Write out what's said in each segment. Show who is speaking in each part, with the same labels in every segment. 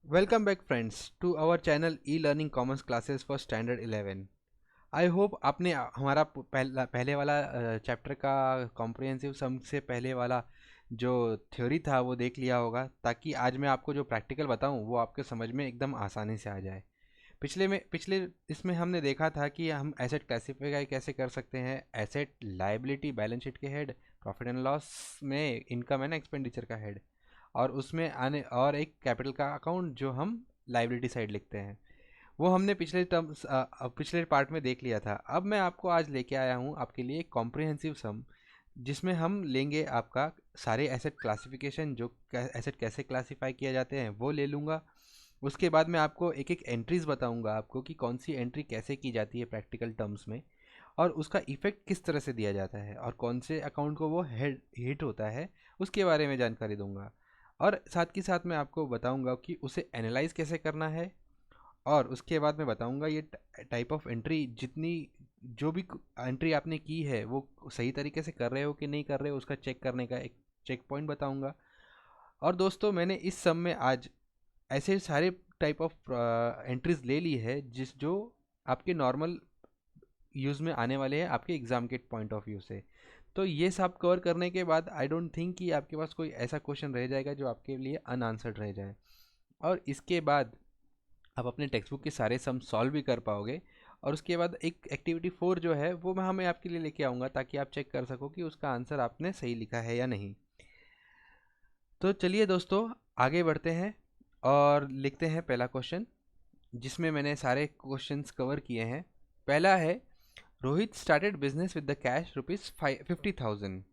Speaker 1: Welcome back friends to our channel e-learning commerce classes for standard 11। I hope आपने हमारा पहले वाला chapter का कॉम्प्रिहेंसिव सम से पहले वाला जो थ्योरी था वो देख लिया होगा, ताकि आज मैं आपको जो प्रैक्टिकल बताऊं वो आपके समझ में एकदम आसानी से आ जाए। पिछले इसमें हमने देखा था कि हम एसेट क्लासिफाई कैसे कर सकते हैं। एसेट लायबिलिटी बैलेंस शीट के हेड, प्रॉफिट एंड लॉस में इनकम एंड एक्सपेंडिचर का हेड, और उसमें आने और एक कैपिटल का अकाउंट जो हम लाइबिलिटी साइड लिखते हैं। वो हमने पिछले पार्ट में देख लिया था। अब मैं आपको आज लेके आया हूँ आपके लिए एक कॉम्प्रिहेंसिव सम, जिसमें हम लेंगे आपका सारे एसेट क्लासिफिकेशन, जो एसेट कैसे क्लासिफाई किया जाते हैं वो ले लूँगा। उसके बाद मैं आपको एक एक एंट्रीज बताऊंगा आपको कि कौन सी एंट्री कैसे की जाती है प्रैक्टिकल टर्म्स में, और उसका इफेक्ट किस तरह से दिया जाता है, और कौन से अकाउंट को वो हिट होता है उसके बारे में जानकारी दूंगा। और साथ के साथ मैं आपको बताऊंगा कि उसे एनालाइज कैसे करना है, और उसके बाद मैं बताऊंगा ये टाइप ऑफ एंट्री, जितनी जो भी एंट्री आपने की है वो सही तरीके से कर रहे हो कि नहीं कर रहे हो, उसका चेक करने का एक चेक पॉइंट बताऊंगा। और दोस्तों, मैंने इस सम में आज ऐसे सारे टाइप ऑफ एंट्रीज ले ली है जो आपके नॉर्मल यूज़ में आने वाले हैं आपके एग्ज़ाम के पॉइंट ऑफ व्यू से। तो ये सब कवर करने के बाद आई डोंट थिंक कि आपके पास कोई ऐसा क्वेश्चन रह जाएगा जो आपके लिए अनआंसर्ड रह जाए, और इसके बाद आप अपने टेक्स्ट बुक के सारे सम सॉल्व भी कर पाओगे। और उसके बाद एक एक्टिविटी 4 जो है वो मैं आपके लिए लेके आऊँगा, ताकि आप चेक कर सको कि उसका आंसर आपने सही लिखा है या नहीं। तो चलिए दोस्तों, आगे बढ़ते हैं और लिखते हैं पहला क्वेश्चन, जिसमें मैंने सारे क्वेश्चंस कवर किए हैं। पहला है, Rohit started business with the cash rupees 50,000।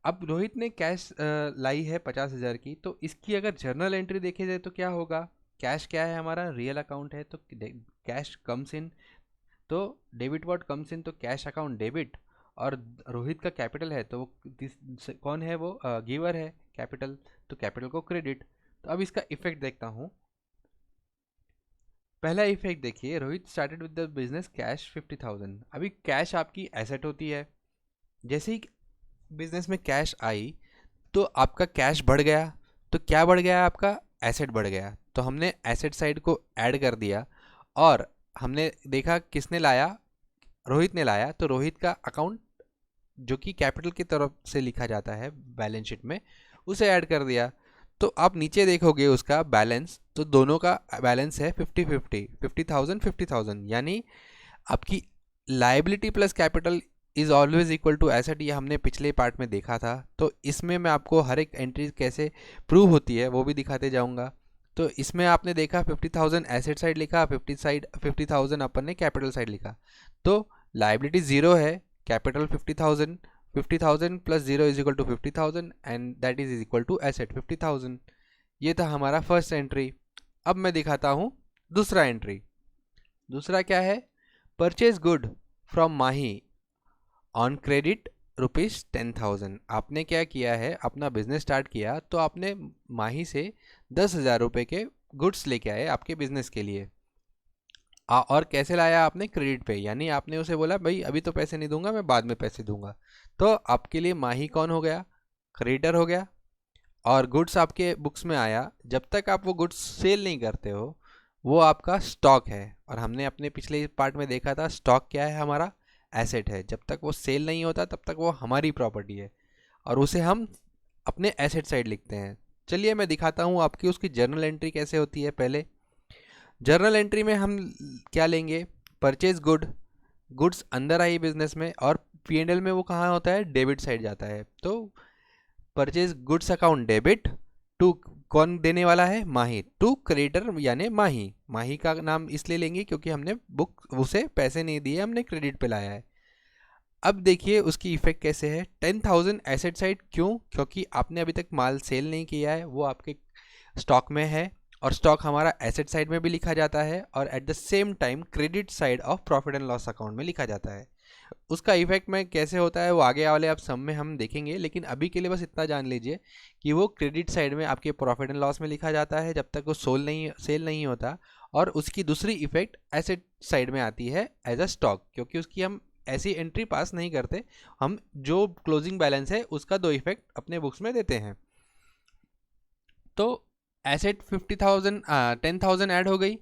Speaker 1: अब रोहित ने कैश लाई है 50,000 की, तो इसकी अगर जर्नल एंट्री देखी जाए तो क्या होगा। कैश क्या है, हमारा रियल अकाउंट है, तो कैश कम्स इन, तो डेबिट वर्ड कम्स इन, तो कैश अकाउंट डेबिट। और रोहित का कैपिटल है, तो कौन है, वो गिवर है कैपिटल, तो कैपिटल को क्रेडिट। तो अब इसका इफेक्ट देखता हूँ। पहला इफेक्ट देखिए, Rohit started with the business cash 50,000। अभी कैश आपकी एसेट होती है। जैसे ही बिजनेस में कैश आई तो आपका कैश बढ़ गया, तो क्या बढ़ गया, आपका एसेट बढ़ गया। तो हमने एसेट साइड को ऐड कर दिया, और हमने देखा किसने लाया, रोहित ने लाया, तो रोहित का अकाउंट जो कि कैपिटल की तरफ से लिखा जाता है बैलेंस शीट में, उसे ऐड कर दिया। तो आप नीचे देखोगे उसका बैलेंस, तो दोनों का बैलेंस है 50-50, 50,000 50,000, यानी आपकी liability plus capital is always equal to asset. ये हमने पिछले पार्ट में देखा था। तो इसमें मैं आपको हर एक एंट्री कैसे प्रूव होती है वो भी दिखाते जाऊंगा। तो इसमें आपने देखा 50,000 एसेट साइड लिखा, 50,000 अपन ने कैपिटल साइड लिखा। तो लाइबिलिटी जीरो है, capital 50,000, 50,000 plus zero is equal to 50,000, and that is equal to asset 50,000। ये था हमारा फर्स्ट एंट्री। अब मैं दिखाता हूँ दूसरा एंट्री। दूसरा क्या है, purchase good from Mahi on credit rupees 10,000। आपने क्या किया है, अपना बिजनेस स्टार्ट किया तो आपने माही से 10,000 रुपये के गुड्स लेके आए आपके बिजनेस के लिए। और कैसे लाया आपने, क्रेडिट पे, यानी आपने उसे बोला भाई अभी तो पैसे नहीं दूंगा, मैं बाद में पैसे दूंगा। तो आपके लिए माही कौन हो गया, क्रेडिटर हो गया। और गुड्स आपके बुक्स में आया, जब तक आप वो गुड्स सेल नहीं करते हो वो आपका स्टॉक है। और हमने अपने पिछले पार्ट में देखा था स्टॉक क्या है, हमारा एसेट है। जब तक वो सेल नहीं होता तब तक वो हमारी प्रॉपर्टी है, और उसे हम अपने एसेट साइड लिखते हैं। चलिए मैं दिखाता हूँ आपकी उसकी जर्नल एंट्री कैसे होती है। पहले जर्नल एंट्री में हम क्या लेंगे, परचेज गुड्स अंदर आई बिजनेस में, और P&L में वो कहाँ होता है, डेबिट साइड जाता है। तो purchase goods account debit to, कौन देने वाला है, माही, टू क्रेडिटर यानी माही। माही का नाम इसलिए लेंगे क्योंकि हमने बुक उसे पैसे नहीं दिए, हमने क्रेडिट पे लाया है। अब देखिए उसकी इफेक्ट कैसे है। 10,000 एसेट साइड, क्यों, क्योंकि आपने अभी तक माल सेल नहीं किया है, वो आपके स्टॉक में है, और स्टॉक हमारा एसेट साइड में भी लिखा जाता है, और at the same time credit side of profit and loss account में लिखा जाता है। उसका इफेक्ट में कैसे होता है वो आगे वाले आप सम में हम देखेंगे, लेकिन अभी के लिए बस इतना जान लीजिए कि वो क्रेडिट साइड में आपके प्रॉफिट एंड लॉस में लिखा जाता है जब तक वो सेल नहीं होता। और उसकी दूसरी इफेक्ट एसेट साइड में आती है एज अ स्टॉक, क्योंकि उसकी हम ऐसी एंट्री पास नहीं करते, हम जो क्लोजिंग बैलेंस है उसका दो इफेक्ट अपने बुक्स में देते हैं। तो एसेट 50,000 10,000 ऐड हो गई,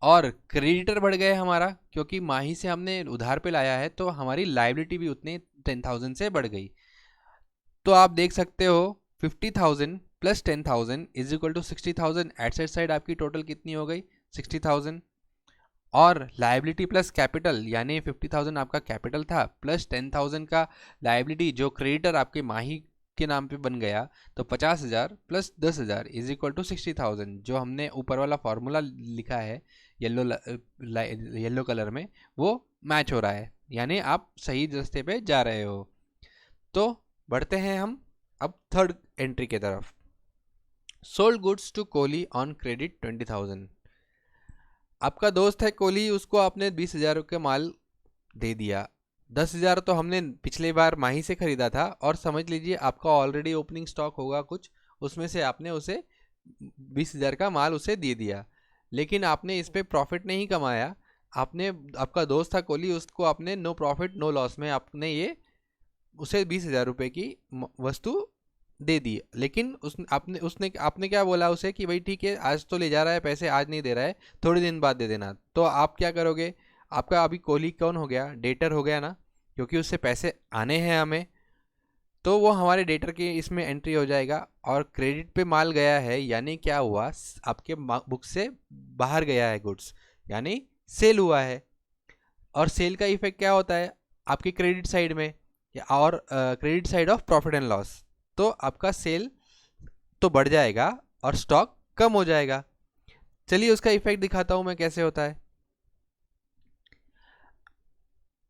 Speaker 1: और क्रेडिटर बढ़ गए हमारा, क्योंकि माही से हमने उधार पे लाया है तो हमारी लाइबिलिटी भी उतनी 10,000 से बढ़ गई। तो आप देख सकते हो 50,000 plus 10,000 is equal to 60,000। Asset side आपकी टोटल कितनी हो गई? 60,000। और लाइबिलिटी प्लस कैपिटल, यानी 50,000 आपका कैपिटल था प्लस 10,000 का लाइबिलिटी जो क्रेडिटर आपके माही के नाम पे बन गया, तो 50,000 प्लस 10,000 इज इक्वल टू 60,000। जो हमने ऊपर वाला फॉर्मूला लिखा है येलो कलर में, वो मैच हो रहा है, यानी आप सही रास्ते पे जा रहे हो। तो बढ़ते हैं हम अब थर्ड एंट्री की तरफ। Sold goods to Kohli on credit 20,000। आपका दोस्त है कोहली, उसको आपने 20,000 का माल दे दिया। 10,000 तो हमने पिछले बार माही से खरीदा था, और समझ लीजिए आपका ऑलरेडी ओपनिंग स्टॉक होगा कुछ, उसमें से आपने उसे 20,000 का माल उसे दे दिया। लेकिन आपने इस पर प्रॉफिट नहीं कमाया। आपने, आपका दोस्त था कोहली, उसको आपने नो प्रॉफिट नो लॉस में आपने ये उसे 20,000 रुपये की वस्तु दे दी। लेकिन आपने क्या बोला उसे कि भाई ठीक है, आज तो ले जा रहा है पैसे, आज नहीं दे रहा है, थोड़े दिन बाद दे देना। तो आप क्या करोगे? आपका अभी कोहली कौन हो गया? डेटर हो गया ना, क्योंकि उससे पैसे आने हैं हमें, तो वो हमारे डेटर के इसमें एंट्री हो जाएगा। और क्रेडिट पे माल गया है, यानी क्या हुआ? आपके बुक से बाहर गया है गुड्स, यानी सेल हुआ है। और सेल का इफेक्ट क्या होता है आपकी क्रेडिट साइड में, और credit side of profit and loss. तो आपका सेल तो बढ़ जाएगा और स्टॉक कम हो जाएगा। चलिए उसका इफेक्ट दिखाता हूं मैं कैसे होता है।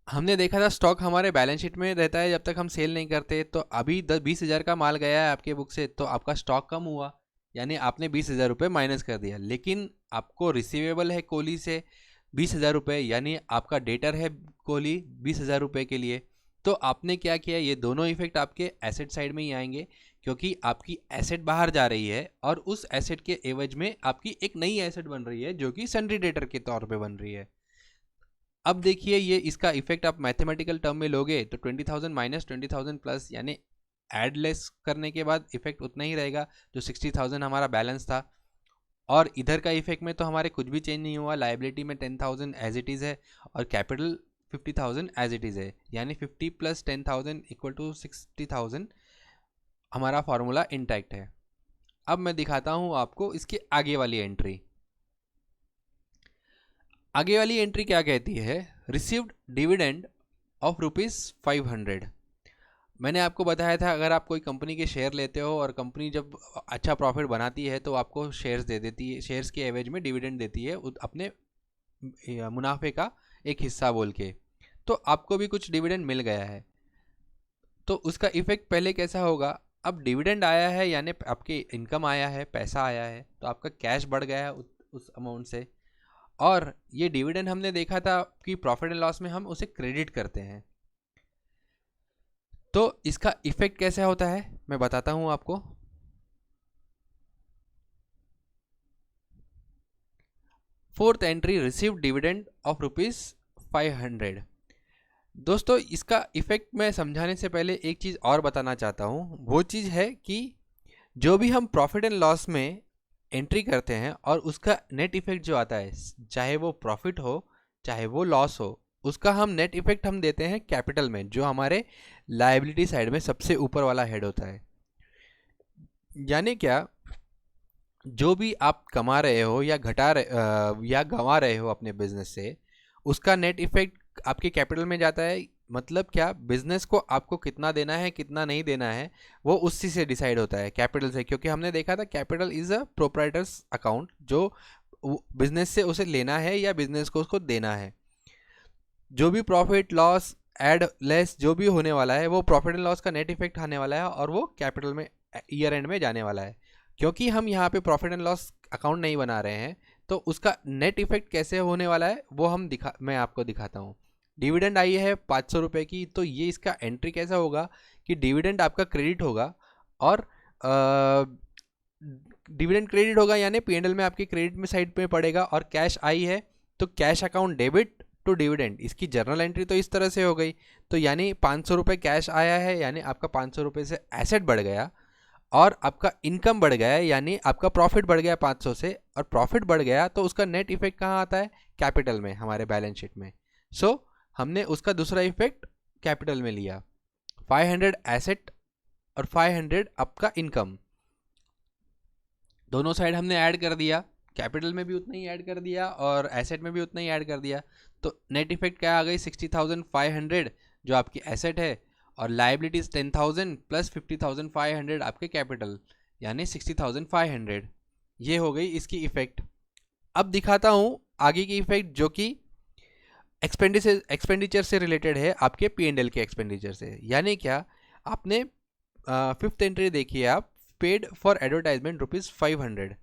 Speaker 1: हमने देखा था स्टॉक हमारे बैलेंस शीट में रहता है जब तक हम सेल नहीं करते। तो अभी 20,000 का माल गया है आपके बुक से, तो आपका स्टॉक कम हुआ, यानी आपने 20,000 रुपये माइनस कर दिया। लेकिन आपको रिसीवेबल है कोहली से 20,000 रुपये, यानी आपका डेटर है कोहली 20,000 रुपये के लिए। तो आपने क्या किया? ये दोनों इफेक्ट आपके एसेट साइड में ही आएंगे, क्योंकि आपकी एसेट बाहर जा रही है और उस एसेट के एवज में आपकी एक नई एसेट बन रही है जो कि सन्ड्री डेटर के तौर पे बन रही है। अब देखिए ये इसका इफेक्ट आप मैथमेटिकल टर्म में लोगे तो 20,000 माइनस 20,000 प्लस, यानी एड लेस करने के बाद इफेक्ट उतना ही रहेगा जो 60,000 हमारा बैलेंस था। और इधर का इफेक्ट में तो हमारे कुछ भी चेंज नहीं हुआ। लाइबिलिटी में 10,000 एज इट इज़ है, और कैपिटल 50,000 एज इट इज़ है, यानी 50 प्लस 10,000 इक्वल टू 60,000 हमारा फॉर्मूला इंटैक्ट है। अब मैं दिखाता हूँ आपको इसकी आगे वाली एंट्री। आगे वाली एंट्री क्या कहती है? Received dividend of ₹500। मैंने आपको बताया था अगर आप कोई कंपनी के शेयर लेते हो और कंपनी जब अच्छा प्रॉफिट बनाती है तो आपको शेयर्स दे देती है, शेयर्स के एवज में डिविडेंड देती है अपने मुनाफे का एक हिस्सा बोल के। तो आपको भी कुछ डिविडेंड मिल गया है, तो उसका इफेक्ट पहले कैसा होगा? अब डिविडेंड आया है, यानी आपके इनकम आया है, पैसा आया है, तो आपका कैश बढ़ गया है उस अमाउंट से। और ये डिविडेंड हमने देखा था कि प्रॉफिट एंड लॉस में हम उसे क्रेडिट करते हैं। तो इसका इफेक्ट कैसे होता है मैं बताता हूं आपको। Fourth entry, receive dividend of ₹500। दोस्तों इसका इफेक्ट मैं समझाने से पहले एक चीज़ और बताना चाहता हूं। वो चीज़ है कि जो भी हम प्रॉफिट एंड लॉस में एंट्री करते हैं और उसका नेट इफेक्ट जो आता है, चाहे वो प्रॉफिट हो चाहे वो लॉस हो, उसका हम नेट इफेक्ट हम देते हैं कैपिटल में, जो हमारे लायबिलिटी साइड में सबसे ऊपर वाला हेड होता है। यानी क्या? जो भी आप कमा रहे हो या या गंवा रहे हो अपने बिजनेस से, उसका नेट इफेक्ट आपके कैपिटल में जाता है। मतलब क्या? बिजनेस को आपको कितना देना है कितना नहीं देना है वो उसी से डिसाइड होता है, कैपिटल से। क्योंकि हमने देखा था capital is a proprietors account, जो बिजनेस से उसे लेना है या बिजनेस को उसको देना है। जो भी प्रॉफिट लॉस एड लेस जो भी होने वाला है वो प्रॉफिट एंड लॉस का नेट इफेक्ट आने वाला है, और वो कैपिटल में ईयर एंड में जाने वाला है। क्योंकि हम यहाँ पे प्रॉफिट एंड लॉस अकाउंट नहीं बना रहे हैं, तो उसका नेट इफेक्ट कैसे होने वाला है वो मैं आपको दिखाता हूँ। डिविडेंड आई है 500 रुपये की, तो ये इसका एंट्री कैसा होगा कि डिविडेंड आपका क्रेडिट होगा, और डिविडेंड क्रेडिट होगा यानी पीएनएल में आपके क्रेडिट में साइड पे पड़ेगा। और कैश आई है तो cash account debit to dividend, इसकी जर्नल एंट्री तो इस तरह से हो गई। तो यानी 500 रुपये कैश आया है, यानी आपका 500 रुपये से एसेट बढ़ गया। और आपका इनकम बढ़ गया है, यानी आपका प्रॉफिट बढ़ गया 500 से, और प्रॉफिट बढ़ गया तो उसका नेट इफेक्ट कहाँ आता है? कैपिटल में, हमारे बैलेंस शीट में। सो हमने उसका दूसरा इफेक्ट कैपिटल में लिया। 500 एसेट और 500 आपका इनकम, दोनों साइड हमने ऐड कर दिया। कैपिटल में भी उतना ही ऐड कर दिया और एसेट में भी उतना ही ऐड कर दिया। तो नेट इफेक्ट क्या आ गई? 60,500 जो आपकी एसेट है, और लाइबिलिटीज 10,000 प्लस 50,500 आपके कैपिटल, यानी 60,500। ये हो गई इसकी इफेक्ट। अब दिखाता हूँ आगे की इफेक्ट, जो कि एक्सपेंडिचर से रिलेटेड है, आपके P&L के एक्सपेंडिचर से। यानी क्या? आपने फिफ्थ एंट्री देखिए आप, पेड फॉर एडवर्टाइजमेंट ₹500।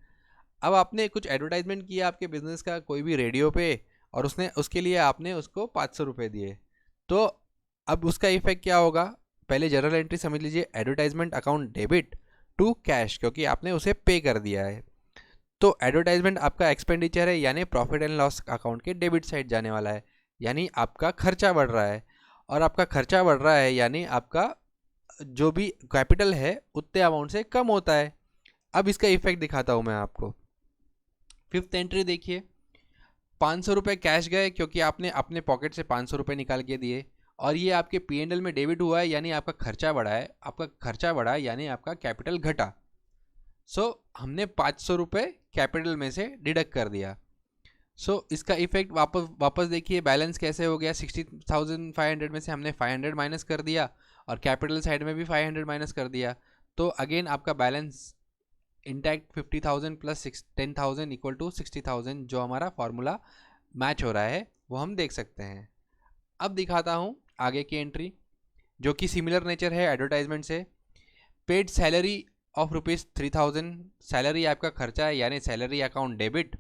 Speaker 1: अब आपने कुछ एडवर्टाइजमेंट किया आपके बिजनेस का कोई भी रेडियो पे, और उसके लिए आपने उसको 500 रुपये दिए। तो अब उसका इफेक्ट क्या होगा? पहले जनरल एंट्री समझ लीजिए, advertisement account debit to cash, क्योंकि आपने उसे पे कर दिया है। तो एडवर्टाइजमेंट आपका एक्सपेंडिचर है, यानी प्रॉफिट एंड लॉस अकाउंट के डेबिट साइड जाने वाला है, यानी आपका खर्चा बढ़ रहा है। और आपका खर्चा बढ़ रहा है यानी आपका जो भी कैपिटल है उतने अमाउंट से कम होता है। अब इसका इफेक्ट दिखाता हूँ मैं आपको। फिफ्थ एंट्री देखिए, 500 रुपये कैश गए क्योंकि आपने अपने पॉकेट से 500 रुपये निकाल के दिए, और ये आपके P&L में डेबिट हुआ है, यानी आपका खर्चा बढ़ा है। आपका खर्चा बढ़ा यानी आपका कैपिटल घटा। सो हमने 500 रुपये कैपिटल में से डिडक्ट कर दिया। सो इसका इफेक्ट वापस देखिए, बैलेंस कैसे हो गया? 60,500 में से हमने 500 माइनस कर दिया, और कैपिटल साइड में भी 500 माइनस कर दिया। तो अगेन आपका balance intact 50,000 plus 10,000 equal to 60,000, जो हमारा फॉर्मूला मैच हो रहा है वो हम देख सकते हैं। अब दिखाता हूँ आगे की एंट्री, जो कि सिमिलर नेचर है एडवर्टाइजमेंट से। पेड सैलरी ऑफ ₹3,000, सैलरी आपका खर्चा है, यानी salary account debit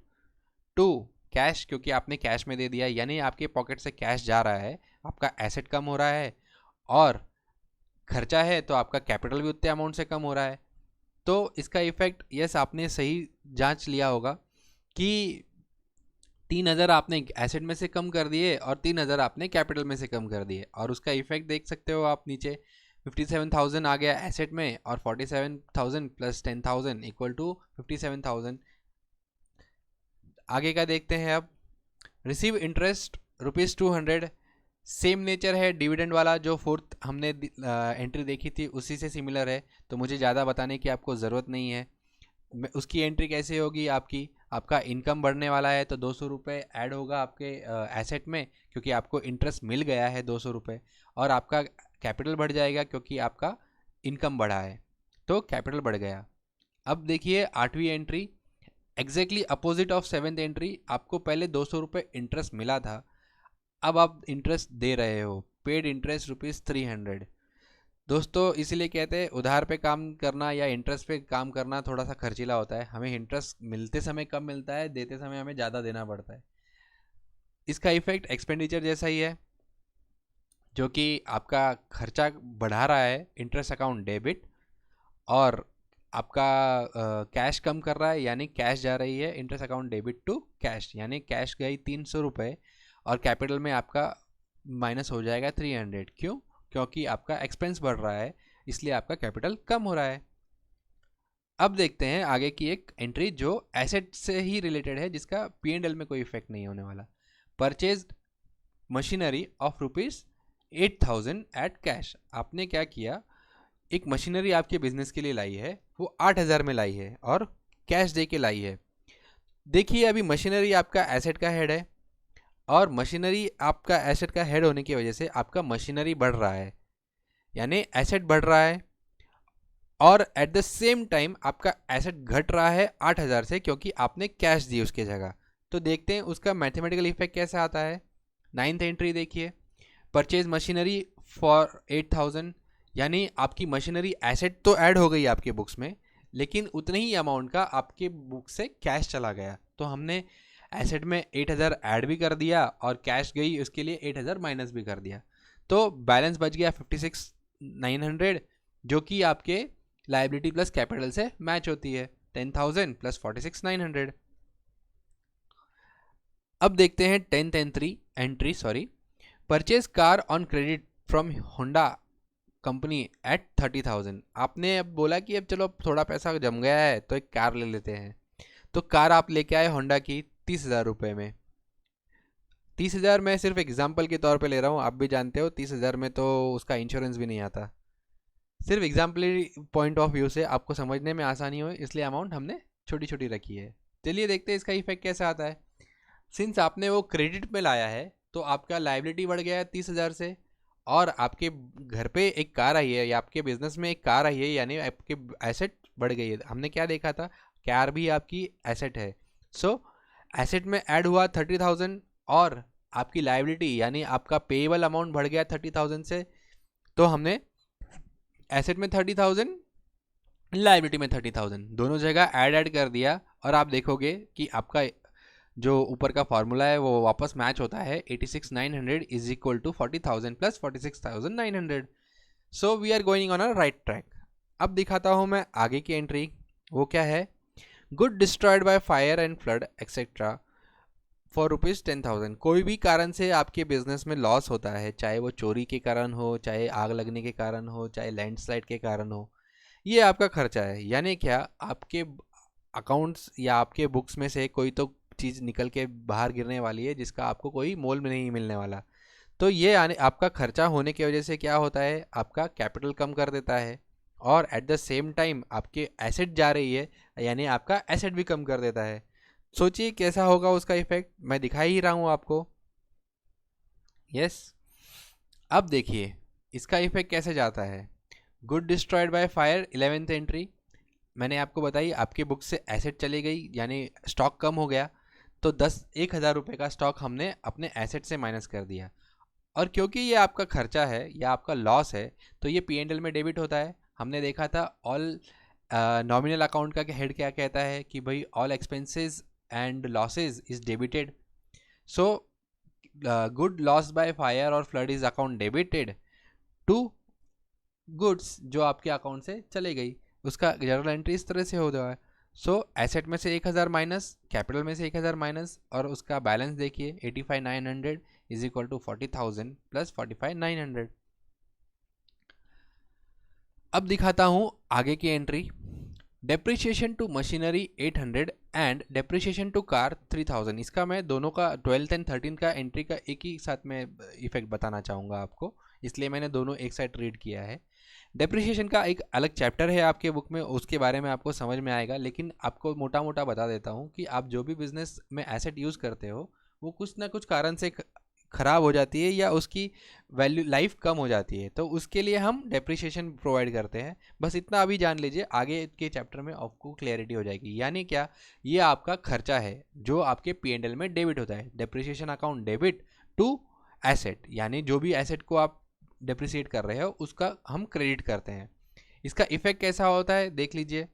Speaker 1: to cash, क्योंकि आपने कैश में दे दिया, यानी आपके पॉकेट से कैश जा रहा है, आपका एसेट कम हो रहा है, और खर्चा है तो आपका कैपिटल भी उतने अमाउंट से कम हो रहा है। तो इसका इफेक्ट, यस आपने सही जांच लिया होगा कि 3,000 आपने एसेट में से कम कर दिए और 3,000 आपने कैपिटल में से कम कर दिए, और उसका इफेक्ट देख सकते हो आप नीचे। 57,000 आ गया एसेट में, और 47,000 प्लस 10,000 इक्वल टू 57,000। आगे का देखते हैं अब। रिसीव इंटरेस्ट ₹200, सेम नेचर है डिविडेंड वाला, जो फोर्थ हमने एंट्री देखी थी उसी से सिमिलर है, तो मुझे ज़्यादा बताने की आपको ज़रूरत नहीं है। उसकी एंट्री कैसे होगी? आपका इनकम बढ़ने वाला है तो 200 रुपये ऐड होगा आपके एसेट में, क्योंकि आपको इंटरेस्ट मिल गया है 200 रुपये, और आपका कैपिटल बढ़ जाएगा क्योंकि आपका इनकम बढ़ा है, तो कैपिटल बढ़ गया। अब देखिए आठवीं entry, exactly opposite of seventh entry. आपको पहले 200 रुपये इंटरेस्ट मिला था, अब आप इंटरेस्ट दे रहे हो, पेड इंटरेस्ट ₹300। दोस्तों इसीलिए कहते हैं उधार पे काम करना या इंटरेस्ट पे काम करना थोड़ा सा खर्चीला होता है। हमें इंटरेस्ट मिलते समय कम मिलता है, देते समय हमें ज़्यादा देना पड़ता है। इसका इफेक्ट एक्सपेंडिचर जैसा ही है, जो कि आपका खर्चा बढ़ा रहा है, इंटरेस्ट अकाउंट डेबिट, और आपका कैश कम कर रहा है, यानी कैश जा रही है interest account debit to cash, यानी कैश गई 300 रुपये, और कैपिटल में आपका माइनस हो जाएगा 300। क्यों? क्योंकि आपका एक्सपेंस बढ़ रहा है, इसलिए आपका कैपिटल कम हो रहा है। अब देखते हैं आगे की एक एंट्री जो एसेट से ही रिलेटेड है, जिसका P&L में कोई इफेक्ट नहीं होने वाला। Purchase machinery of ₹8,000 at cash. आपने क्या किया? एक मशीनरी आपके बिजनेस के लिए लाई है, वो 8,000 में लाई है और कैश दे के लाई है। देखिए अभी मशीनरी आपका एसेट का हेड है, और मशीनरी आपका एसेट का हेड होने की वजह से आपका मशीनरी बढ़ रहा है, यानी एसेट बढ़ रहा है, और एट द सेम टाइम आपका एसेट घट रहा है 8,000 से, क्योंकि आपने कैश दी उसके जगह। तो देखते हैं उसका मैथमेटिकल इफेक्ट कैसे आता है। नाइन्थ एंट्री देखिए, परचेज मशीनरी फॉर 8,000, यानी आपकी मशीनरी एसेट तो ऐड हो गई आपके बुक्स में, लेकिन उतने ही अमाउंट का आपके बुक से कैश चला गया। तो हमने एसेट में 8,000 ऐड भी कर दिया, और कैश गई उसके लिए 8,000 माइनस भी कर दिया। तो बैलेंस बच गया 56,900, जो कि आपके लाइबिलिटी प्लस कैपिटल से मैच होती है, 10,000 प्लस 46,900। अब देखते हैं 10th entry, purchase car on credit from Honda company at 30,000। आपने अब बोला कि अब चलो अब थोड़ा पैसा जम गया है तो एक कार ले लेते हैं। तो कार आप लेके आए होंडा की 30,000 रुपये में। 30,000 मैं सिर्फ एग्जाम्पल के तौर पे ले रहा हूँ, आप भी जानते हो 30,000 में तो उसका इंश्योरेंस भी नहीं आता। सिर्फ एग्जाम्पलरी पॉइंट ऑफ व्यू से आपको समझने में आसानी हो इसलिए अमाउंट हमने छोटी छोटी रखी है। चलिए देखते हैं इसका इफेक्ट कैसे आता है। सिंस आपने वो क्रेडिट में लाया है तो आपका लाइबिलिटी बढ़ गया है 30,000 से, और आपके घर पे एक कार आई है या आपके बिजनेस में एक कार आई है, यानी आपके एसेट बढ़ गई है। हमने क्या देखा था, कार भी आपकी एसेट है। सो एसेट में ऐड हुआ 30,000 और आपकी लाइबिलिटी यानी आपका पेएबल अमाउंट बढ़ गया 30,000 से। तो हमने एसेट में 30,000, लाइबिलिटी में 30,000, दोनों जगह ऐड कर दिया और आप देखोगे कि आपका जो ऊपर का फॉर्मूला है वो वापस मैच होता है। 86,900 is equal to 40,000 plus 46,900। So we are going on a right track. अब दिखाता हूँ मैं आगे की एंट्री, वो क्या है। Good destroyed by fire and flood etcetera for ₹10,000। कोई भी कारण से आपके बिजनेस में लॉस होता है, चाहे वो चोरी के कारण हो, चाहे आग लगने के कारण हो, चाहे लैंडस्लाइड के कारण हो, ये आपका खर्चा है। यानी क्या, आपके अकाउंट्स या आपके बुक्स में से कोई तो चीज़ निकल के बाहर गिरने वाली है जिसका आपको कोई मोल में नहीं मिलने वाला। तो ये आने आपका खर्चा होने की वजह से क्या होता है, आपका कैपिटल कम कर देता है और एट द सेम टाइम आपके एसेट जा रही है यानी आपका एसेट भी कम कर देता है। सोचिए कैसा होगा उसका इफेक्ट, मैं दिखा ही रहा हूँ आपको। यस, अब देखिए इसका इफेक्ट कैसे जाता है। Good destroyed by fire 11th entry, मैंने आपको बताई आपके बुक से एसेट चली गई यानी स्टॉक कम हो गया। तो 1,000 रुपये का स्टॉक हमने अपने एसेट से माइनस कर दिया, और क्योंकि ये आपका खर्चा है या आपका लॉस है तो ये P&L में डेबिट होता है। हमने देखा था ऑल नॉमिनल अकाउंट का हेड क्या कहता है कि भाई all expenses and losses is debited. So good loss by fire और flood is account debited to goods जो आपके अकाउंट से चले गई, उसका जर्नल एंट्री इस तरह से हो रहा है। सो एसेट में से 1,000 माइनस, कैपिटल में से 1,000 माइनस, और उसका बैलेंस देखिए 85,900 इज इक्वल टू 40,000 प्लस 45,900। अब दिखाता हूँ आगे की entry. Depreciation to machinery 800 and depreciation to car 3,000। इसका मैं दोनों का 12th एंड 13th का एंट्री का एक ही साथ में इफेक्ट बताना चाहूँगा आपको, इसलिए मैंने दोनों एक साथ रीड किया है। डेप्रिसिएशन का एक अलग चैप्टर है आपके बुक में, उसके बारे में आपको समझ में आएगा, लेकिन आपको मोटा मोटा बता देता हूँ कि आप जो भी बिजनेस में एसेट यूज़ करते हो वो कुछ ना कुछ कारण से ख़राब हो जाती है या उसकी वैल्यू लाइफ कम हो जाती है, तो उसके लिए हम डेप्रिसिएशन प्रोवाइड करते हैं। बस इतना अभी जान लीजिए, आगे के चैप्टर में आपको क्लैरिटी हो जाएगी। यानी क्या, ये आपका खर्चा है जो आपके P&L में डेबिट होता है। Depreciation account debit to asset, यानी जो भी एसेट को आप डेप्रिसिएट कर रहे हो उसका हम क्रेडिट करते हैं। इसका इफेक्ट कैसा होता है देख लीजिए।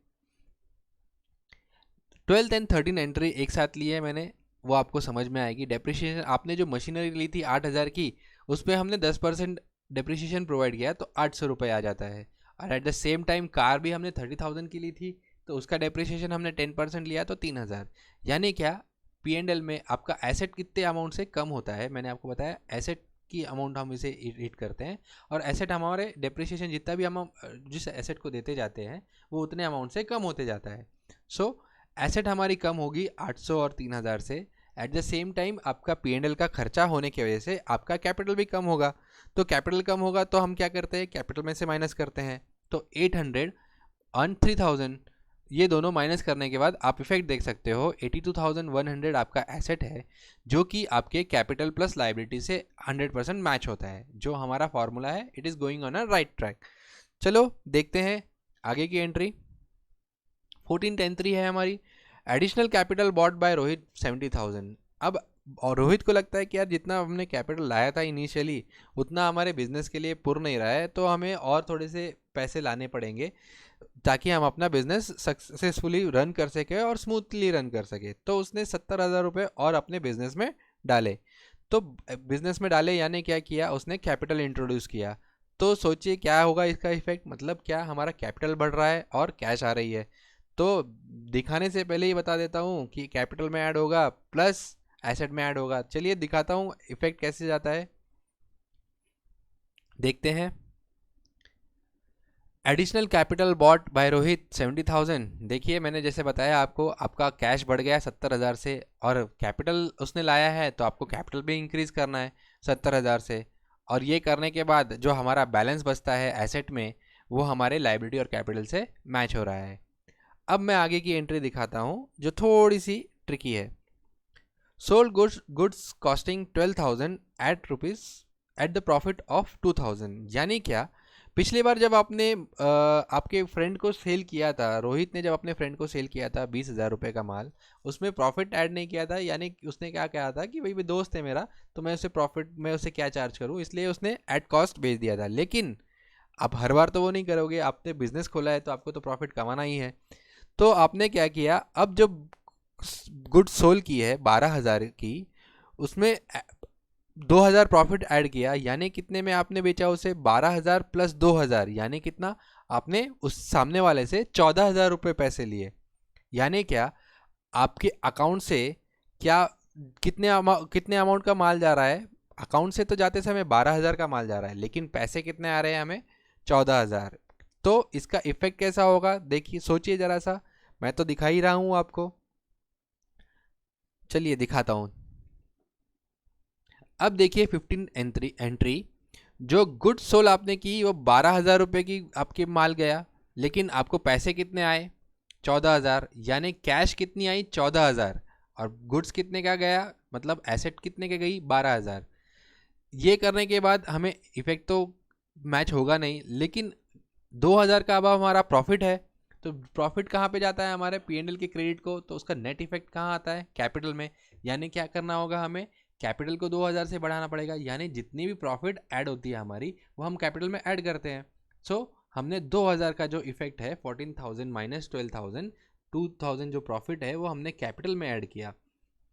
Speaker 1: 12th एंड 13 एंट्री एक साथ ली है मैंने, वो आपको समझ में आएगी। डेप्रिसिएशन आपने जो मशीनरी ली थी 8,000 की, उस पर हमने 10% डेप्रिसिएशन प्रोवाइड किया तो 800 रुपये आ जाता है। और at the same time car भी हमने 30,000 की ली थी तो उसका डेप्रिसिएशन हमने 10% लिया तो 3,000। यानी क्या, P&L में आपका एसेट कितने अमाउंट से कम होता है, मैंने आपको बताया एसेट की अमाउंट हम इसे रीड करते हैं, और एसेट हमारे डेप्रिसिएशन जितना भी हम जिस एसेट को देते जाते हैं वो उतने अमाउंट से कम होते जाता है। सो एसेट हमारी कम होगी 800 और 3,000 से। एट द सेम टाइम आपका P&L का खर्चा होने की वजह से आपका कैपिटल भी कम होगा। तो कैपिटल कम होगा तो हम क्या करते हैं, कैपिटल में से माइनस करते हैं। तो 800 और 3,000 ये दोनों माइनस करने के बाद आप इफेक्ट देख सकते हो। 82,100 आपका एसेट है जो कि आपके कैपिटल प्लस लाइबिलिटी से 100% मैच होता है। जो हमारा फॉर्मूला है, it is going on a right track. चलो देखते हैं आगे की एंट्री। 14th एंट्री है हमारी, additional capital bought by Rohit 70,000। अब और रोहित को लगता है कि यार जितना हमने कैपिटल लाया था इनिशियली उतना हमारे बिजनेस के लिए पुर नहीं रहा है, तो हमें और थोड़े से पैसे लाने पड़ेंगे ताकि हम अपना बिजनेस सक्सेसफुली रन कर सके और स्मूथली रन कर सके। तो उसने 70,000 रुपये और अपने बिजनेस में डाले। तो बिजनेस में डाले यानी क्या किया, उसने कैपिटल इंट्रोड्यूस किया। तो सोचिए क्या होगा इसका इफेक्ट, मतलब क्या, हमारा कैपिटल बढ़ रहा है और कैश आ रही है। तो दिखाने से पहले ही बता देता हूँ कि कैपिटल में ऐड होगा प्लस एसेट में ऐड होगा। चलिए दिखाता हूँ इफेक्ट कैसे जाता है, देखते हैं। Additional capital bought by Rohit 70,000। देखिए मैंने जैसे बताया आपको, आपका कैश बढ़ गया 70,000 से, और कैपिटल उसने लाया है तो आपको कैपिटल भी इंक्रीज करना है 70,000 से। और ये करने के बाद जो हमारा बैलेंस बचता है एसेट में, वो हमारे लाइबिलिटी और कैपिटल से मैच हो रहा है। अब मैं आगे की एंट्री दिखाता हूँ जो थोड़ी सी ट्रिकी है। Sold goods costing 12,000 at rupees at the profit of 2,000। यानी क्या, पिछली बार जब आपने आपके फ्रेंड को सेल किया था, रोहित ने जब अपने फ्रेंड को सेल किया था 20,000 रुपये का माल, उसमें प्रॉफिट ऐड नहीं किया था। यानी उसने क्या कहा था कि भाई भी दोस्त है मेरा, तो मैं उसे प्रॉफिट में उसे क्या चार्ज करूँ, इसलिए उसने एट कॉस्ट बेच दिया था। लेकिन आप हर बार तो वो नहीं करोगे, आपने बिजनेस खोला है तो आपको तो प्रॉफिट कमाना ही है। तो आपने क्या किया, अब जब गुड सोल की है 12,000 की, उसमें 2,000 प्रॉफिट ऐड किया। यानी कितने में आपने बेचा उसे, 12,000 प्लस 2,000, यानी कितना, आपने उस सामने वाले से 14,000 रुपये पैसे लिए। यानी क्या, आपके अकाउंट से क्या कितने अमाउंट का माल जा रहा है, अकाउंट से तो जाते समय 12,000 का माल जा रहा है, लेकिन पैसे कितने आ रहे हैं हमें, 14,000। तो इसका इफेक्ट कैसा होगा, देखिए सोचिए जरा सा, मैं तो दिखा ही रहा हूं आपको, चलिए दिखाता हूं। अब देखिए 15 एंट्री, जो गुड सोल आपने की वो 12,000 रुपये की आपके माल गया, लेकिन आपको पैसे कितने आए, 14,000। यानी कैश कितनी आई, 14,000, और गुड्स कितने का गया, मतलब एसेट कितने का गई, 12,000। ये करने के बाद हमें इफेक्ट तो मैच होगा नहीं, लेकिन 2,000 का अब हमारा प्रॉफिट है। तो प्रॉफिट कहाँ पे जाता है, हमारे पीएनएल के क्रेडिट को, तो उसका नेट इफेक्ट कहाँ आता है, कैपिटल में। यानी क्या करना होगा हमें, कैपिटल को 2,000 से बढ़ाना पड़ेगा। यानी जितनी भी प्रॉफिट ऐड होती है हमारी, वो हम कैपिटल में ऐड करते हैं। सो हमने 2,000 का जो इफेक्ट है, 14,000 माइनस 12,000, 2,000 जो प्रॉफिट है वो हमने कैपिटल में ऐड किया।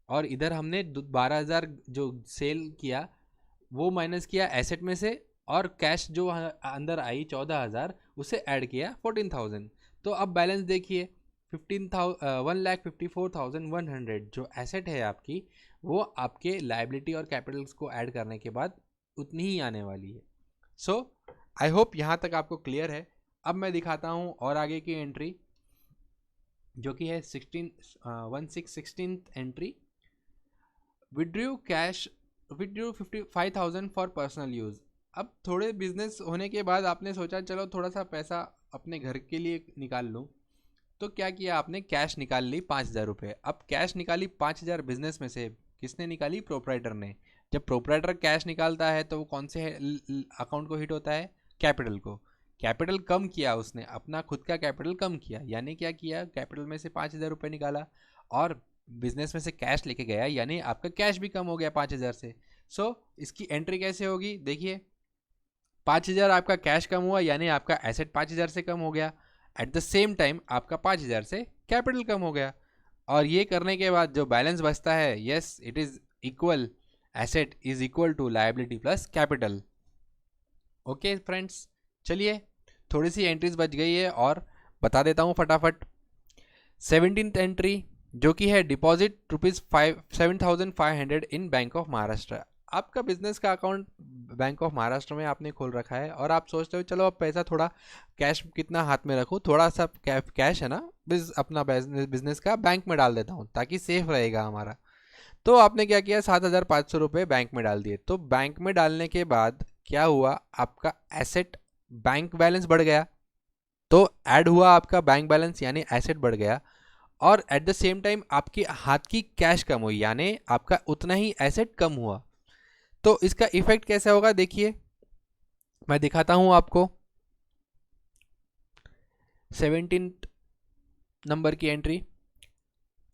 Speaker 1: और इधर हमने 12,000 जो सेल किया वो माइनस किया एसेट में से, और कैश जो अंदर आई 14,000 उसे ऐड किया 14,000। तो अब बैलेंस देखिए, 1,54,100 जो एसेट है आपकी, वो आपके लाइबिलिटी और कैपिटल्स को ऐड करने के बाद उतनी ही आने वाली है। सो आई होप यहाँ तक आपको क्लियर है। अब मैं दिखाता हूँ और आगे की एंट्री, जो कि है 16 entry, withdrew cash, withdrew 55,000 for personal use. अब थोड़े बिजनेस होने के बाद आपने सोचा चलो थोड़ा सा पैसा अपने घर के लिए निकाल लूँ, तो क्या किया आपने, कैश निकाल ली 5,000 रुपये। अब कैश निकाली 5,000 बिजनेस में से, किसने निकाली, प्रोपराइटर ने। जब प्रोपराइटर कैश निकालता है तो वो कौन से अकाउंट को हिट होता है, कैपिटल को। कैपिटल कम किया उसने, अपना खुद का कैपिटल कम किया। यानी क्या किया, कैपिटल में से 5,000 रुपये निकाला और बिजनेस में से कैश लेके गया, यानी आपका कैश भी कम हो गया 5,000 से। सो इसकी एंट्री कैसे होगी, देखिए 5,000 आपका कैश कम हुआ, यानी आपका एसेट 5,000 से कम हो गया। एट द सेम टाइम आपका 5,000 से कैपिटल कम हो गया। और ये करने के बाद जो बैलेंस बचता है, yes it is equal, asset is equal to liability plus capital. Okay friends, चलिए थोड़ी सी एंट्रीज बच गई है और बता देता हूँ फटाफट। 17th एंट्री, जो कि है deposit ₹7,500 in bank of Maharashtra. आपका बिजनेस का अकाउंट बैंक ऑफ महाराष्ट्र में आपने खोल रखा है, और आप सोचते हो चलो अब पैसा थोड़ा कैश कितना हाथ में रखूँ, थोड़ा सा कैश है ना, अपना बिजनेस का बैंक में डाल देता हूँ ताकि सेफ रहेगा हमारा। तो आपने क्या किया, 7,500 रुपये बैंक में डाल दिए। तो बैंक में डालने के बाद क्या हुआ, आपका एसेट बैंक बैलेंस बढ़ गया, तो ऐड हुआ आपका बैंक बैलेंस, यानी एसेट बढ़ गया। और एट द सेम टाइम आपके हाथ की कैश कम हुई, यानी आपका उतना ही एसेट कम हुआ। तो इसका इफेक्ट कैसा होगा, देखिए मैं दिखाता हूं आपको। 17 नंबर की एंट्री,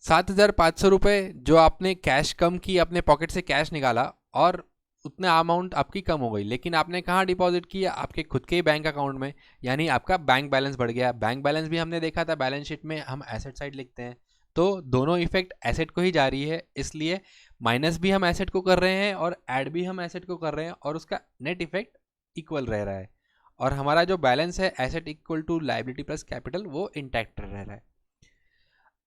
Speaker 1: 7,500 रुपये जो आपने कैश कम की, अपने पॉकेट से कैश निकाला और उतना अमाउंट आपकी कम हो गई, लेकिन आपने कहाँ डिपॉजिट किया, आपके खुद के ही बैंक अकाउंट में, यानी आपका बैंक बैलेंस बढ़ गया। बैंक बैलेंस भी हमने देखा था, बैलेंस शीट में हम एसेट साइड लिखते हैं, तो दोनों इफेक्ट एसेट को ही जा रही है, इसलिए माइनस भी हम एसेट को कर रहे हैं और ऐड भी हम एसेट को कर रहे हैं, और उसका नेट इफेक्ट इक्वल रह रहा है। और हमारा जो बैलेंस है asset equal to liability plus capital, वो इंटैक्ट रह रहा है।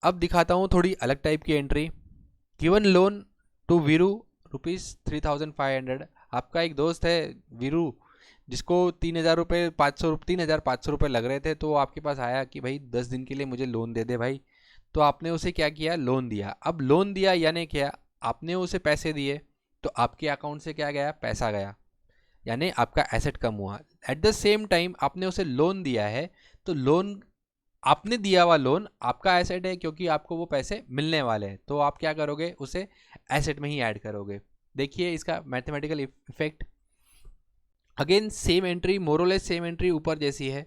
Speaker 1: अब दिखाता हूँ थोड़ी अलग टाइप की entry. Given loan to Veeru ₹3,500। आपका एक दोस्त है वीरू, जिसको 3,000 रुपये 3,500 रुपये लग रहे थे, तो वो आपके पास आया कि भाई 10 दिन के लिए मुझे लोन दे दे भाई। तो आपने उसे क्या किया, लोन दिया। अब लोन दिया यानी क्या, आपने उसे पैसे दिए तो आपके अकाउंट से क्या गया, पैसा गया, यानी आपका एसेट कम हुआ। एट द सेम टाइम आपने उसे लोन दिया है, तो लोन, आपने दिया हुआ लोन आपका एसेट है, क्योंकि आपको वो पैसे मिलने वाले हैं, तो आप क्या करोगे, उसे एसेट में ही ऐड करोगे। देखिए इसका mathematical effect. Again same entry, more or less same entry ऊपर जैसी है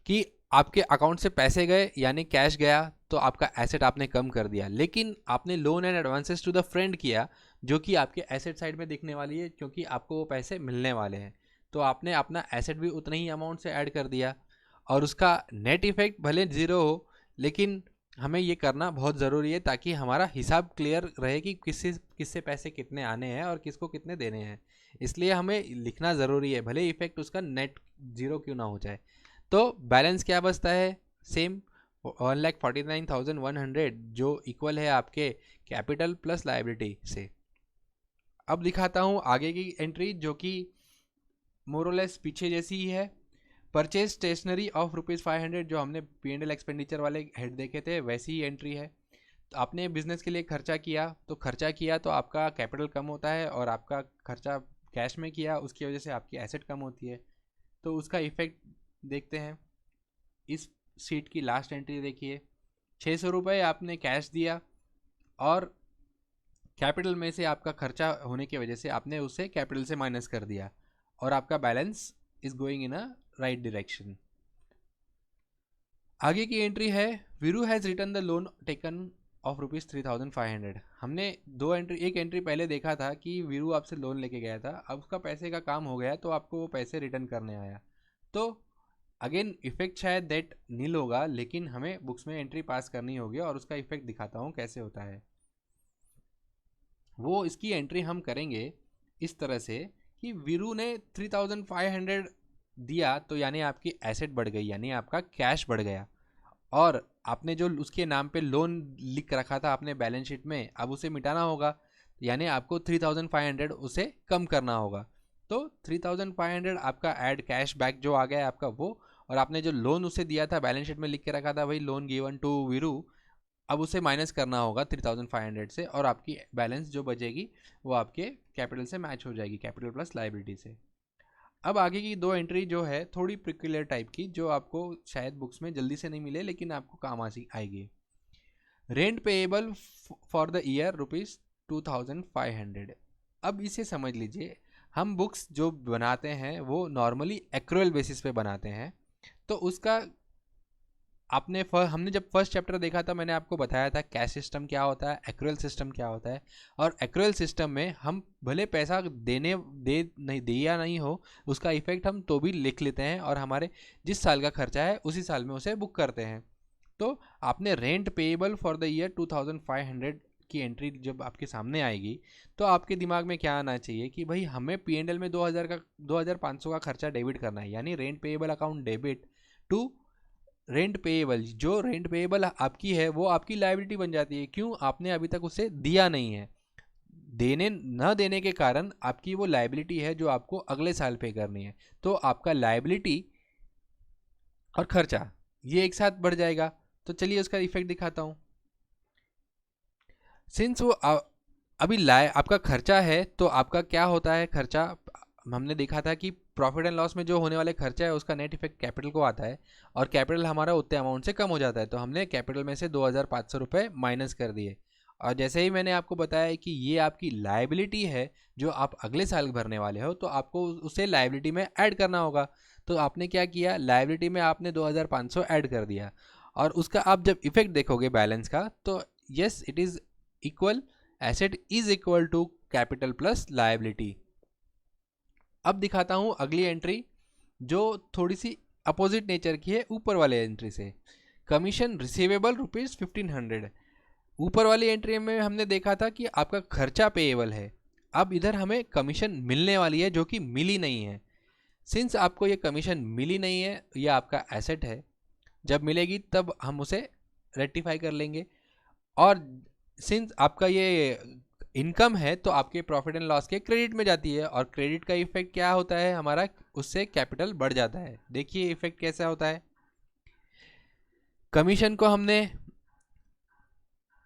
Speaker 1: कि आपके अकाउंट से पैसे गए यानी कैश गया, तो आपका एसेट आपने कम कर दिया। लेकिन आपने loan and advances to the friend किया, जो कि आपके एसेट साइड में दिखने वाली है, क्योंकि आपको वो पैसे मिलने वाले हैं। तो आपने अपना एसेट भी उतना ही अमाउंट से ऐड कर दिया, और उसका नेट इफेक्ट भले जीरो हो, लेकिन हमें ये करना बहुत ज़रूरी है ताकि हमारा हिसाब क्लियर रहे कि किससे पैसे कितने आने हैं और किसको कितने देने हैं। इसलिए हमें लिखना ज़रूरी है, भले इफेक्ट उसका नेट जीरो क्यों ना हो जाए। तो बैलेंस क्या बचता है, सेम 1,49,100, जो इक्वल है आपके कैपिटल प्लस लायबिलिटी से। अब दिखाता हूँ आगे की एंट्री, जो कि मोरलेस पीछे जैसी ही है। परचेज स्टेशनरी ऑफ ₹500, जो हमने P&L एक्सपेंडिचर वाले हेड देखे थे, वैसी ही एंट्री है। तो आपने बिजनेस के लिए खर्चा किया, तो आपका कैपिटल कम होता है, और आपका खर्चा कैश में किया, उसकी वजह से आपकी एसेट कम होती है। तो उसका इफेक्ट देखते हैं। इस सीट की लास्ट एंट्री देखिए, 600 रुपये आपने कैश दिया, और कैपिटल में से आपका खर्चा होने की वजह से आपने उसे कैपिटल से माइनस कर दिया, और आपका balance is going in a right direction. आगे की एंट्री है, Veeru has return the loan taken of ₹3,500। हमने एक एंट्री पहले देखा था कि वीरू आपसे लोन लेके गया था, अब उसका पैसे का काम हो गया, तो आपको वो पैसे रिटर्न करने आया। तो अगेन इफेक्ट शायद दैट नील होगा, लेकिन हमें बुक्स में एंट्री पास करनी होगी, और उसका इफेक्ट दिखाता हूँ कैसे होता है। वो इसकी एंट्री हम करेंगे इस तरह से कि वीरू ने 3,500 दिया, तो यानी आपकी एसेट बढ़ गई, यानी आपका कैश बढ़ गया, और आपने जो उसके नाम पे लोन लिख रखा था आपने बैलेंस शीट में, अब उसे मिटाना होगा, यानी आपको 3,500 उसे कम करना होगा। तो 3,500 आपका ऐड कैश बैक जो आ गया है आपका वो, और आपने जो लोन उसे दिया था बैलेंस शीट में लिख के रखा था भाई लोन गिवन टू वीरू, अब उसे माइनस करना होगा 3,500 से, और आपकी बैलेंस जो बचेगी वो आपके कैपिटल से मैच हो जाएगी, कैपिटल प्लस लायबिलिटी से। अब आगे की दो एंट्री जो है थोड़ी प्रिक्युलर टाइप की, जो आपको शायद बुक्स में जल्दी से नहीं मिले, लेकिन आपको काम आएगी। Rent payable for the year ₹2,500। अब इसे समझ लीजिए, हम बुक्स जो बनाते हैं वो नॉर्मली एक्रूअल बेसिस पे बनाते हैं। तो उसका हमने जब फर्स्ट चैप्टर देखा था, मैंने आपको बताया था कैश सिस्टम क्या होता है, एक्रूअल सिस्टम क्या होता है। और एक्रूअल सिस्टम में हम भले पैसा दे या नहीं हो, उसका इफेक्ट हम तो भी लिख लेते हैं, और हमारे जिस साल का खर्चा है उसी साल में उसे बुक करते हैं। तो आपने rent payable for the year 2,500 की एंट्री जब आपके सामने आएगी, तो आपके दिमाग में क्या आना चाहिए कि भाई हमें P&L में 2,500 का खर्चा डेबिट करना है, यानी rent payable account debit to rent payable. जो रेंट पेएबल आपकी है वो आपकी लायबिलिटी बन जाती है, क्यों, आपने अभी तक उसे दिया नहीं है। देने न देने के कारण आपकी वो लायबिलिटी है जो आपको अगले साल पे करनी है। तो आपका लायबिलिटी और खर्चा ये एक साथ बढ़ जाएगा। तो चलिए उसका इफेक्ट दिखाता हूँ। सिंस वो अभी आपका खर्चा है, तो आपका क्या होता है खर्चा, हमने देखा था कि प्रॉफिट एंड लॉस में जो होने वाले खर्चा है उसका नेट इफेक्ट कैपिटल को आता है, और कैपिटल हमारा उतने अमाउंट से कम हो जाता है। तो हमने कैपिटल में से 2,500 रुपये माइनस कर दिए, और जैसे ही मैंने आपको बताया कि ये आपकी लायबिलिटी है जो आप अगले साल भरने वाले हो, तो आपको उसे लायबिलिटी में ऐड करना होगा। तो आपने क्या किया, लायबिलिटी में आपने 2,500 ऐड कर दिया, और उसका आप जब इफेक्ट देखोगे बैलेंस का, तो yes it is equal, asset is equal to capital plus liability. अब दिखाता हूं अगली एंट्री जो थोड़ी सी अपोजिट नेचर की है ऊपर वाले एंट्री से। Commission receivable ₹1,500। ऊपर वाली एंट्री में हमने देखा था कि आपका खर्चा पेएबल है, अब इधर हमें कमीशन मिलने वाली है जो कि मिली नहीं है। सिंस आपको ये कमीशन मिली नहीं है, ये आपका एसेट है, जब मिलेगी तब हम उसे रेक्टिफाई कर लेंगे। और सिंस आपका ये इनकम है तो आपके प्रॉफिट एंड लॉस के क्रेडिट में जाती है, और क्रेडिट का इफेक्ट क्या होता है हमारा, उससे कैपिटल बढ़ जाता है। देखिए इफेक्ट कैसा होता है। कमीशन को हमने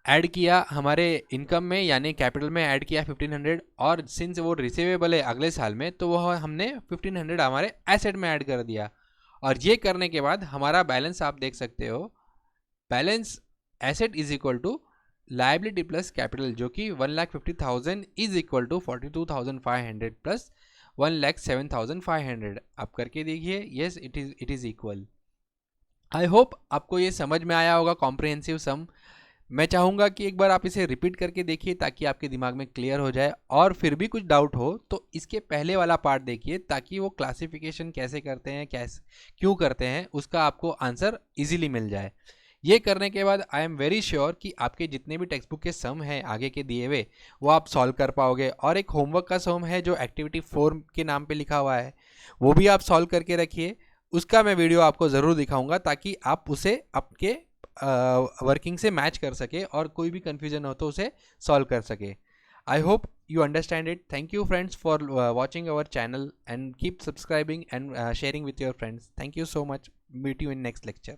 Speaker 1: ऐड किया हमारे इनकम में, यानी कैपिटल में ऐड किया 1500, और सिंस वो रिसीवेबल है अगले साल में, तो वह हमने 1500 हमारे एसेट में ऐड कर दिया। और ये करने के बाद हमारा बैलेंस आप देख सकते हो, balance asset is equal to liability plus capital, जो कि 1,50,000 इज इक्वल टू 42,500 प्लस 1,07,500। आप करके देखिए, yes it is equal. I hope आपको ये समझ में आया होगा कॉम्प्रिहेंसिव सम। मैं चाहूँगा कि एक बार आप इसे रिपीट करके देखिए ताकि आपके दिमाग में क्लियर हो जाए, और फिर भी कुछ डाउट हो तो इसके पहले वाला पार्ट देखिए, ताकि वो क्लासिफिकेशन कैसे करते हैं, कैसे क्यों करते हैं, उसका आपको आंसर इजीली मिल जाए। ये करने के बाद आई एम वेरी श्योर कि आपके जितने भी टेक्स्ट बुक के सम हैं आगे के दिए हुए, वो आप सॉल्व कर पाओगे। और एक होमवर्क का सम है जो एक्टिविटी 4 के नाम पे लिखा हुआ है, वो भी आप सॉल्व करके रखिए। उसका मैं वीडियो आपको ज़रूर दिखाऊंगा ताकि आप उसे आपके वर्किंग से मैच कर सके, और कोई भी कन्फ्यूजन हो तो उसे सॉल्व कर सके। I hope you understand it. Thank you friends for watching our channel, and keep subscribing and sharing with your friends. Thank you so much. Meet you in next lecture.